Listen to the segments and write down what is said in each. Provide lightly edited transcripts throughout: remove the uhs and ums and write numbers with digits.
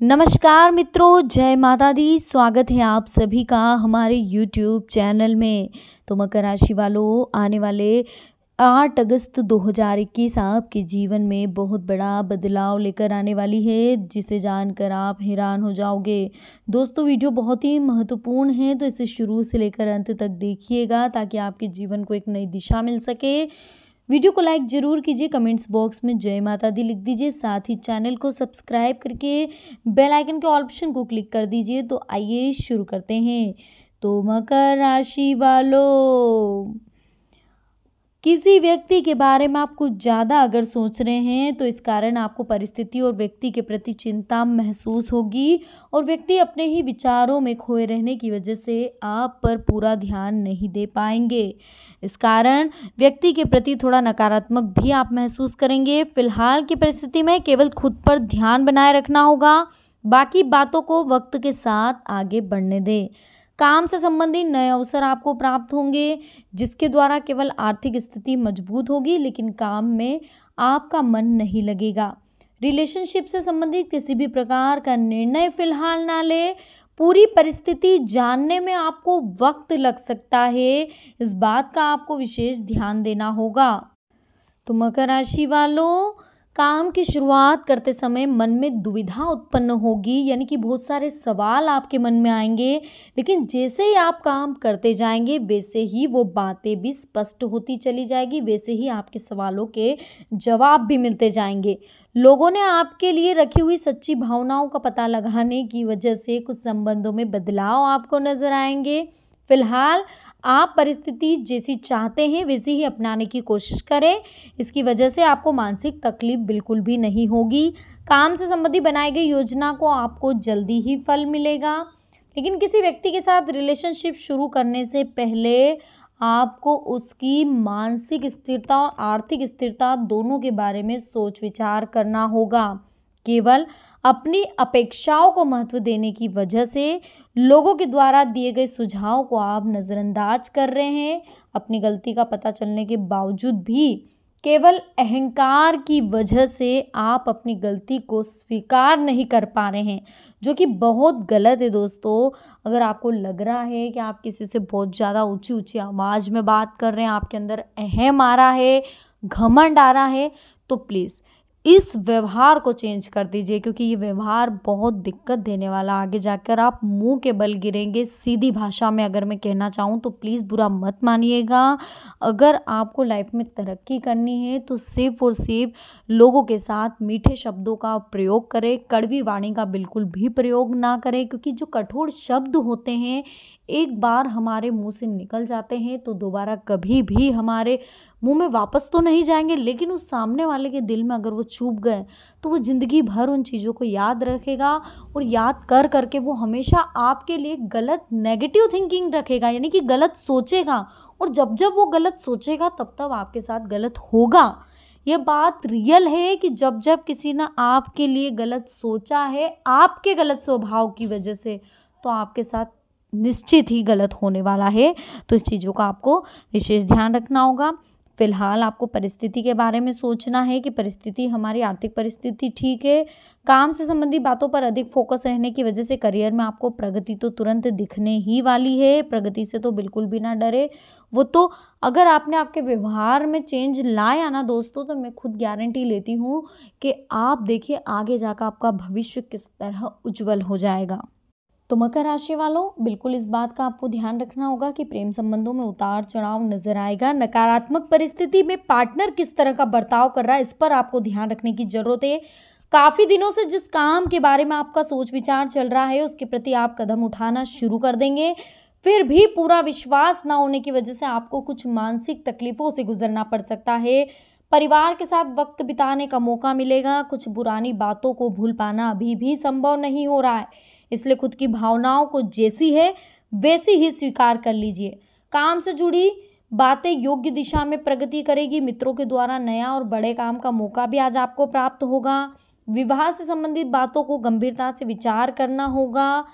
नमस्कार मित्रों, जय माता दी। स्वागत है आप सभी का हमारे यूट्यूब चैनल में। तो मकर राशि वालों, आने वाले 8 अगस्त 2021 आपके जीवन में बहुत बड़ा बदलाव लेकर आने वाली है, जिसे जानकर आप हैरान हो जाओगे। दोस्तों, वीडियो बहुत ही महत्वपूर्ण है, तो इसे शुरू से लेकर अंत तक देखिएगा ताकि आपके जीवन को एक नई दिशा मिल सके। वीडियो को लाइक जरूर कीजिए, कमेंट्स बॉक्स में जय माता दी लिख दीजिए, साथ ही चैनल को सब्सक्राइब करके बेल आइकन के ऑप्शन को क्लिक कर दीजिए। तो आइए शुरू करते हैं। तो मकर राशि वालों, किसी व्यक्ति के बारे में आप कुछ ज़्यादा अगर सोच रहे हैं तो इस कारण आपको परिस्थिति और व्यक्ति के प्रति चिंता महसूस होगी और व्यक्ति अपने ही विचारों में खोए रहने की वजह से आप पर पूरा ध्यान नहीं दे पाएंगे। इस कारण व्यक्ति के प्रति थोड़ा नकारात्मक भी आप महसूस करेंगे। फिलहाल की परिस्थिति में केवल खुद पर ध्यान बनाए रखना होगा, बाकी बातों को वक्त के साथ आगे बढ़ने दें। काम से संबंधित नए अवसर आपको प्राप्त होंगे, जिसके द्वारा केवल आर्थिक स्थिति मजबूत होगी, लेकिन काम में आपका मन नहीं लगेगा। रिलेशनशिप से संबंधित किसी भी प्रकार का निर्णय फिलहाल ना ले। पूरी परिस्थिति जानने में आपको वक्त लग सकता है, इस बात का आपको विशेष ध्यान देना होगा। तो मकर राशि वालों, काम की शुरुआत करते समय मन में दुविधा उत्पन्न होगी, यानी कि बहुत सारे सवाल आपके मन में आएंगे, लेकिन जैसे ही आप काम करते जाएंगे वैसे ही वो बातें भी स्पष्ट होती चली जाएगी, वैसे ही आपके सवालों के जवाब भी मिलते जाएंगे। लोगों ने आपके लिए रखी हुई सच्ची भावनाओं का पता लगाने की वजह से कुछ संबंधों में बदलाव आपको नजर आएंगे। फिलहाल आप परिस्थिति जैसी चाहते हैं वैसी ही अपनाने की कोशिश करें, इसकी वजह से आपको मानसिक तकलीफ बिल्कुल भी नहीं होगी। काम से संबंधी बनाई गई योजना को आपको जल्दी ही फल मिलेगा, लेकिन किसी व्यक्ति के साथ रिलेशनशिप शुरू करने से पहले आपको उसकी मानसिक स्थिरता और आर्थिक स्थिरता दोनों के बारे में सोच विचार करना होगा। केवल अपनी अपेक्षाओं को महत्व देने की वजह से लोगों के द्वारा दिए गए सुझाव को आप नज़रअंदाज कर रहे हैं। अपनी गलती का पता चलने के बावजूद भी केवल अहंकार की वजह से आप अपनी गलती को स्वीकार नहीं कर पा रहे हैं, जो कि बहुत गलत है। दोस्तों, अगर आपको लग रहा है कि आप किसी से बहुत ज़्यादा ऊंची ऊंची आवाज़ में बात कर रहे हैं, आपके अंदर अहम आ रहा है, घमंड आ रहा है, तो प्लीज़ इस व्यवहार को चेंज कर दीजिए, क्योंकि ये व्यवहार बहुत दिक्कत देने वाला। आगे जाकर आप मुंह के बल गिरेंगे। सीधी भाषा में अगर मैं कहना चाहूँ तो प्लीज़ बुरा मत मानिएगा। अगर आपको लाइफ में तरक्की करनी है तो सिर्फ और सिर्फ लोगों के साथ मीठे शब्दों का प्रयोग करें, कड़वी वाणी का बिल्कुल भी प्रयोग ना करें, क्योंकि जो कठोर शब्द होते हैं एक बार हमारे मुंह से निकल जाते हैं तो दोबारा कभी भी हमारे मुंह में वापस तो नहीं जाएंगे, लेकिन उस सामने वाले के दिल में अगर वो चुभ गए तो वो ज़िंदगी भर उन चीज़ों को याद रखेगा और याद कर करके वो हमेशा आपके लिए गलत नेगेटिव थिंकिंग रखेगा, यानी कि गलत सोचेगा। और जब जब वो गलत सोचेगा तब तब आपके साथ गलत होगा। ये बात रियल है कि जब जब किसी ने आपके लिए गलत सोचा है आपके गलत स्वभाव की वजह से, तो आपके साथ निश्चित ही गलत होने वाला है। तो इस चीज़ों का आपको विशेष ध्यान रखना होगा। फिलहाल आपको परिस्थिति के बारे में सोचना है कि परिस्थिति, हमारी आर्थिक परिस्थिति ठीक है। काम से संबंधी बातों पर अधिक फोकस रहने की वजह से करियर में आपको प्रगति तो तुरंत दिखने ही वाली है। प्रगति से तो बिल्कुल भी ना डरे। वो तो अगर आपने आपके व्यवहार में चेंज लाया ना दोस्तों, तो मैं खुद गारंटी लेती हूँ कि आप देखिए आगे जाकर आपका भविष्य किस तरह उज्जवल हो जाएगा। तो मकर राशि वालों, बिल्कुल इस बात का आपको ध्यान रखना होगा कि प्रेम संबंधों में उतार चढ़ाव नजर आएगा। नकारात्मक परिस्थिति में पार्टनर किस तरह का बर्ताव कर रहा है, इस पर आपको ध्यान रखने की जरूरत है। काफी दिनों से जिस काम के बारे में आपका सोच विचार चल रहा है उसके प्रति आप कदम उठाना शुरू कर देंगे, फिर भी पूरा विश्वास ना होने की वजह से आपको कुछ मानसिक तकलीफों से गुजरना पड़ सकता है। परिवार के साथ वक्त बिताने का मौका मिलेगा। कुछ पुरानी बातों को भूल पाना अभी भी संभव नहीं हो रहा है, इसलिए खुद की भावनाओं को जैसी है वैसी ही स्वीकार कर लीजिए। काम से जुड़ी बातें योग्य दिशा में प्रगति करेगी। मित्रों के द्वारा नया और बड़े काम का मौका भी आज आपको प्राप्त होगा। विवाह से संबंधित बातों को गंभीरता से विचार करना होगा।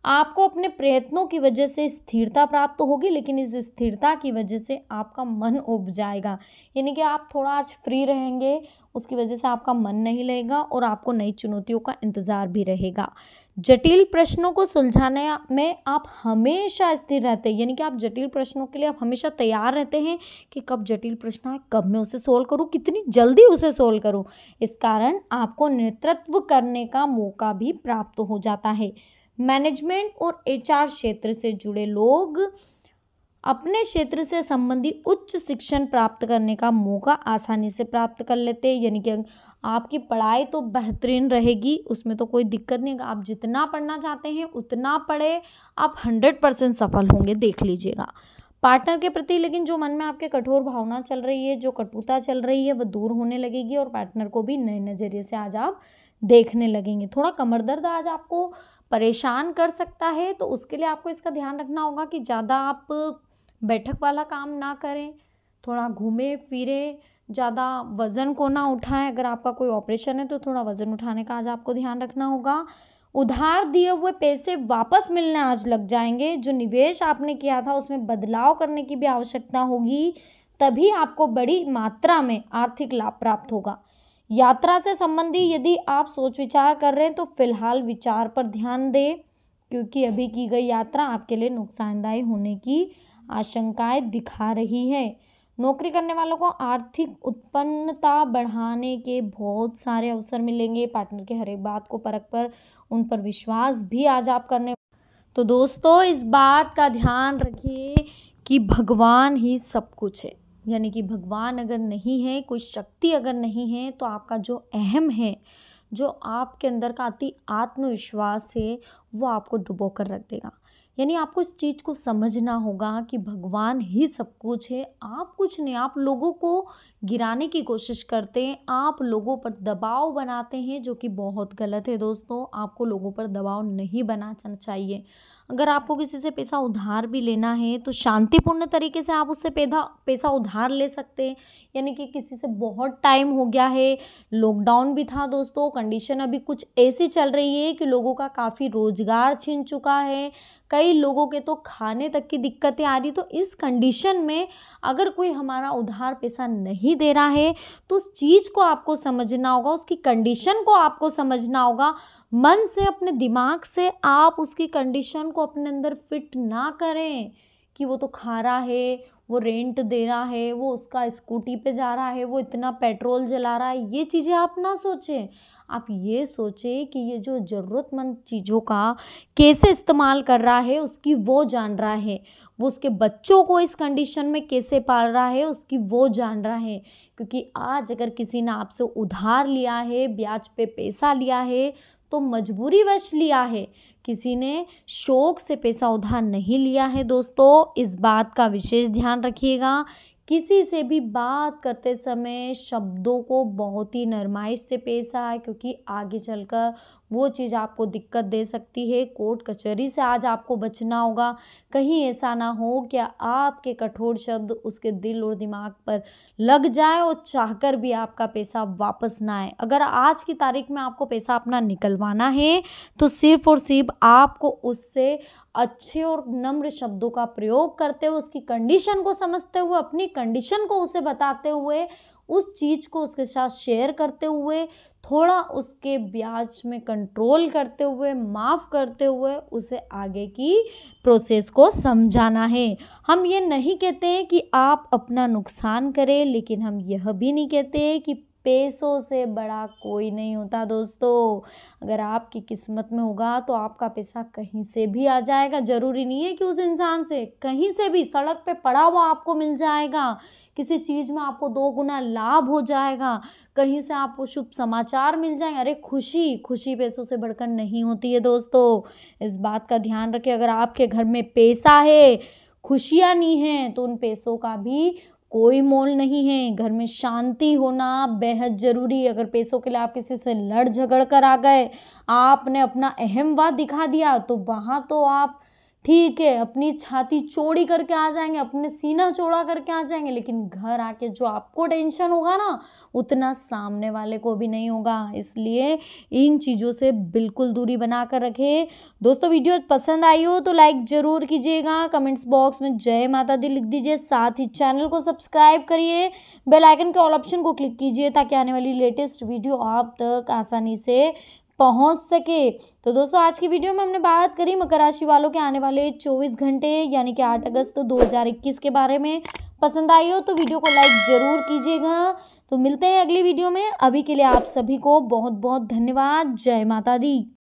आपको अपने प्रयत्नों की वजह से स्थिरता प्राप्त होगी, लेकिन इस स्थिरता की वजह से आपका मन उब जाएगा। यानी कि आप थोड़ा आज फ्री रहेंगे, उसकी वजह से आपका मन नहीं लगेगा और आपको नई चुनौतियों का इंतज़ार भी रहेगा। जटिल प्रश्नों को सुलझाने में आप हमेशा स्थिर रहते हैं, यानी कि आप जटिल प्रश्नों के लिए आप हमेशा तैयार रहते हैं कि कब जटिल प्रश्न आए, कब मैं उसे सोल्व करूँ, कितनी जल्दी उसे सोल्व करूँ। इस कारण आपको नेतृत्व करने का मौका भी प्राप्त हो जाता है। मैनेजमेंट और एचआर क्षेत्र से जुड़े लोग अपने क्षेत्र से संबंधित उच्च शिक्षण प्राप्त करने का मौका आसानी से प्राप्त कर लेते हैं। यानी कि आपकी पढ़ाई तो बेहतरीन रहेगी, उसमें तो कोई दिक्कत नहीं। आप जितना पढ़ना चाहते हैं उतना पढ़े, आप 100% सफल होंगे, देख लीजिएगा। पार्टनर के प्रति लेकिन जो मन में आपके कठोर भावना चल रही है, जो कटुता चल रही है, वह दूर होने लगेगी और पार्टनर को भी नए नज़रिए से आज आप देखने लगेंगे। थोड़ा कमर दर्द आज आपको परेशान कर सकता है, तो उसके लिए आपको इसका ध्यान रखना होगा कि ज़्यादा आप बैठक वाला काम ना करें, थोड़ा घूमे फिरे, ज़्यादा वज़न को ना उठाएं। अगर आपका कोई ऑपरेशन है तो थोड़ा वज़न उठाने का आज आपको ध्यान रखना होगा। उधार दिए हुए पैसे वापस मिलने आज लग जाएंगे। जो निवेश आपने किया था उसमें बदलाव करने की भी आवश्यकता होगी, तभी आपको बड़ी मात्रा में आर्थिक लाभ प्राप्त होगा। यात्रा से संबंधी यदि आप सोच विचार कर रहे हैं तो फिलहाल विचार पर ध्यान दें, क्योंकि अभी की गई यात्रा आपके लिए नुकसानदायी होने की आशंकाएं दिखा रही है। नौकरी करने वालों को आर्थिक उत्पन्नता बढ़ाने के बहुत सारे अवसर मिलेंगे। पार्टनर के हर एक बात को परख कर उन पर विश्वास भी आज आप करने। तो दोस्तों, इस बात का ध्यान रखिए कि भगवान ही सब कुछ है। यानी कि भगवान अगर नहीं है, कोई शक्ति अगर नहीं है, तो आपका जो अहम है, जो आपके अंदर का अति आत्मविश्वास है, वो आपको डुबो कर रख देगा। यानी आपको इस चीज़ को समझना होगा कि भगवान ही सब कुछ है, आप कुछ नहीं। आप लोगों को गिराने की कोशिश करते हैं, आप लोगों पर दबाव बनाते हैं, जो कि बहुत गलत है दोस्तों। आपको लोगों पर दबाव नहीं बनाना चाहिए। अगर आपको किसी से पैसा उधार भी लेना है तो शांतिपूर्ण तरीके से आप उससे पैसा उधार ले सकते हैं। यानी कि किसी से बहुत टाइम हो गया है, लॉकडाउन भी था दोस्तों, कंडीशन अभी कुछ ऐसी चल रही है कि लोगों का काफ़ी रोजगार छिन चुका है, कई लोगों के तो खाने तक की दिक्कतें आ रही। तो इस कंडीशन में अगर कोई हमारा उधार पैसा नहीं दे रहा है तो उस चीज़ को आपको समझना होगा, उसकी कंडीशन को आपको समझना होगा। मन से, अपने दिमाग से आप उसकी कंडीशन को अपने अंदर फिट ना करें कि वो तो खा रहा है, वो रेंट दे रहा है, वो उसका स्कूटी पे जा रहा है, वो इतना पेट्रोल जला रहा है। ये चीज़ें आप ना सोचें। आप ये सोचें कि ये जो ज़रूरतमंद चीज़ों का कैसे इस्तेमाल कर रहा है, उसकी वो जान रहा है। वो उसके बच्चों को इस कंडीशन में कैसे पाल रहा है, उसकी वो जान रहा है। क्योंकि आज अगर किसी ने आपसे उधार लिया है, ब्याज पे पैसा लिया है, तो मजबूरीवश लिया है, किसी ने शौक से पैसा उधार नहीं लिया है दोस्तों। इस बात का विशेष ध्यान रखिएगा। किसी से भी बात करते समय शब्दों को बहुत ही नरमाइश से पेश आए, क्योंकि आगे चलकर वो चीज़ आपको दिक्कत दे सकती है। कोर्ट कचहरी से आज आपको बचना होगा। कहीं ऐसा ना हो कि आपके कठोर शब्द उसके दिल और दिमाग पर लग जाए और चाहकर भी आपका पैसा वापस ना आए। अगर आज की तारीख में आपको पैसा अपना निकलवाना है तो सिर्फ और सिर्फ आपको उससे अच्छे और नम्र शब्दों का प्रयोग करते हुए, उसकी कंडीशन को समझते हुए, अपनी कंडीशन को उसे बताते हुए, उस चीज़ को उसके साथ शेयर करते हुए, थोड़ा उसके ब्याज में कंट्रोल करते हुए, माफ़ करते हुए उसे आगे की प्रोसेस को समझाना है। हम ये नहीं कहते हैं कि आप अपना नुकसान करें, लेकिन हम यह भी नहीं कहते कि पैसों से बड़ा कोई नहीं होता दोस्तों। अगर आपकी किस्मत में होगा तो आपका पैसा कहीं से भी आ जाएगा। ज़रूरी नहीं है कि उस इंसान से, कहीं से भी सड़क पे पड़ा हुआ आपको मिल जाएगा। किसी चीज़ में आपको 2 गुना लाभ हो जाएगा, कहीं से आपको शुभ समाचार मिल जाएंगे। अरे खुशी पैसों से बढ़कर नहीं होती है दोस्तों। इस बात का ध्यान रखें। अगर आपके घर में पैसा है, खुशियाँ नहीं हैं, तो उन पैसों का भी कोई मोल नहीं है। घर में शांति होना बेहद ज़रूरी है। अगर पैसों के लिए आप किसी से लड़ झगड़ कर आ गए, आपने अपना अहमवाद दिखा दिया, तो वहाँ तो आप ठीक है, अपनी छाती चौड़ी करके आ जाएँगे, अपने सीना चौड़ा करके आ जाएँगे, लेकिन घर आके जो आपको टेंशन होगा ना, उतना सामने वाले को भी नहीं होगा। इसलिए इन चीज़ों से बिल्कुल दूरी बना कर रखें। दोस्तों, वीडियो पसंद आई हो तो लाइक ज़रूर कीजिएगा, कमेंट्स बॉक्स में जय माता दी लिख दीजिए, साथ ही चैनल को सब्सक्राइब करिए, बेल आइकन के ऑल ऑप्शन को क्लिक कीजिए ताकि आने वाली लेटेस्ट वीडियो आप तक आसानी से पहुंच सके। तो दोस्तों, आज की वीडियो में हमने बात करी मकर राशि वालों के आने वाले 24 घंटे यानी कि 8 अगस्त 2021 के बारे में। पसंद आई हो तो वीडियो को लाइक ज़रूर कीजिएगा। तो मिलते हैं अगली वीडियो में। अभी के लिए आप सभी को बहुत बहुत धन्यवाद। जय माता दी।